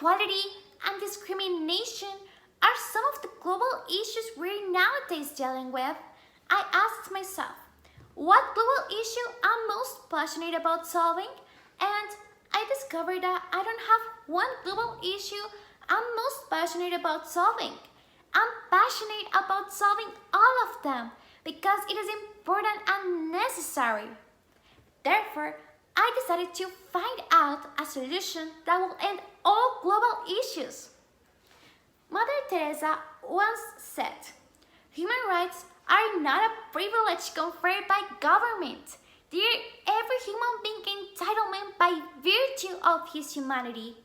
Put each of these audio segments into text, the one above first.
inequality, and discrimination are some of the global issues we're nowadays dealing with, I asked myself, what global issue I'm most passionate about solving? And I discovered that I don't have one global issue I'm most passionate about solving. I'm passionate about solving all of them because it is important and necessary. Therefore, I decided to find out a solution that will end all global issues. Mother Teresa once said, "Human rights are not a privilege conferred by government. They are every human being entitlement by virtue of his humanity."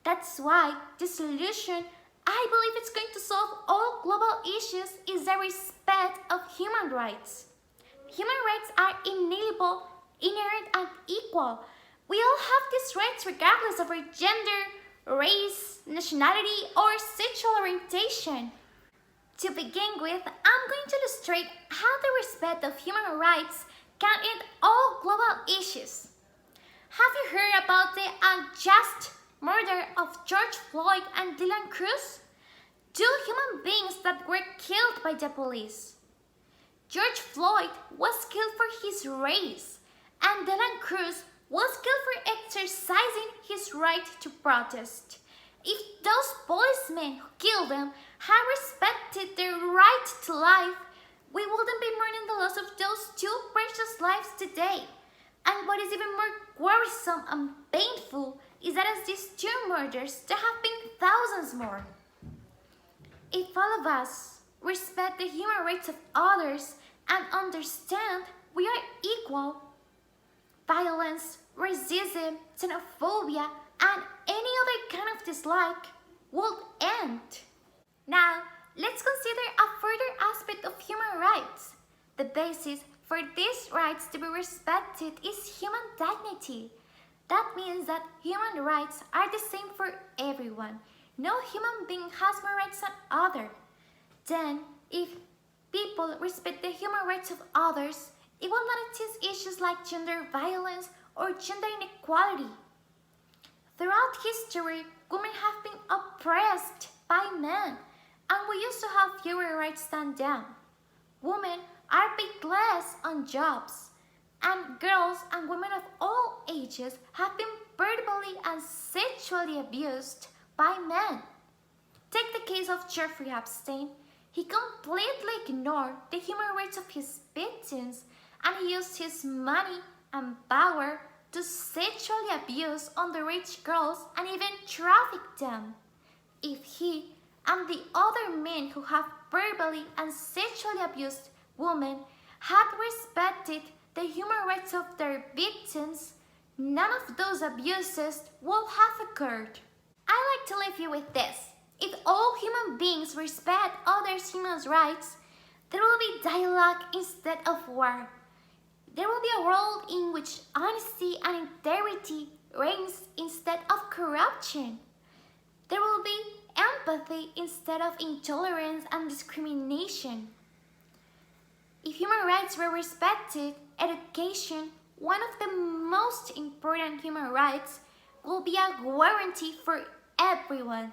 That's why the solution I believe it's going to solve all global issues is the respect of human rights. Human rights are inalienable, inherent, and equal. We all have these rights regardless of our gender, race, nationality, or sexual orientation. To begin with, I'm going to illustrate how the respect of human rights can end all global issues. Have you heard about the unjust murder of George Floyd and Dylan Cruz? Two human beings that were killed by the police. George Floyd was killed for his race, and Dylan Cruz was killed for exercising his right to protest. If those policemen who killed them had respected their right to life, we wouldn't be mourning the loss of those two precious lives today. And what is even more worrisome and painful is that as these two murders, there have been thousands more. If all of us respect the human rights of others and understand we are equal, violence, racism, xenophobia, and any other kind of dislike will end. Now, let's consider a further aspect of human rights. The basis for these rights to be respected is human dignity. That means that human rights are the same for everyone. No human being has more rights than other. Then, if people respect the human rights of others, it will not exist issues like gender violence or gender inequality. Throughout history, women have been oppressed by men, and we used to have fewer rights than them. Women are paid less on jobs, and girls and women of all ages have been verbally and sexually abused by men. Take the case of Jeffrey Epstein. He completely ignored the human rights of his victims, and he used his money and power to sexually abuse underage girls and even traffic them. If he and the other men who have verbally and sexually abused women had respected the human rights of their victims, none of those abuses would have occurred. I like to leave you with this. If all human beings respect others' human rights, there will be dialogue instead of war. There will be a world in which honesty and integrity reigns instead of corruption. There will be empathy instead of intolerance and discrimination. If human rights were respected, education, one of the most important human rights, will be a guarantee for everyone.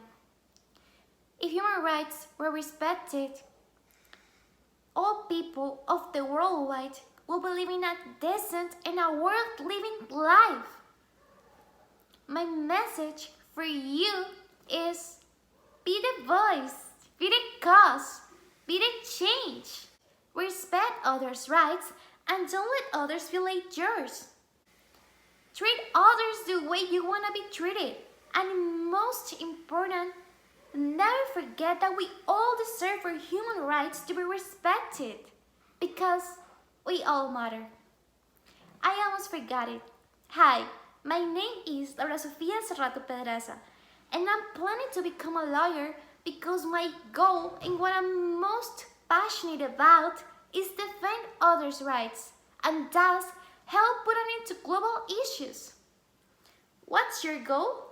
If human rights were respected, all people of the worldwide will be living a decent and a worth-living life. My message for you is be the voice, be the cause, be the change. Respect others' rights and don't let others violate yours. Treat others the way you want to be treated. And most important, never forget that we all deserve our human rights to be respected because we all matter. I almost forgot it. Hi, my name is Laura Sofia Serrato Pedraza, and I'm planning to become a lawyer because my goal and what I'm most passionate about is defend others' rights and thus help put an end to global issues. What's your goal?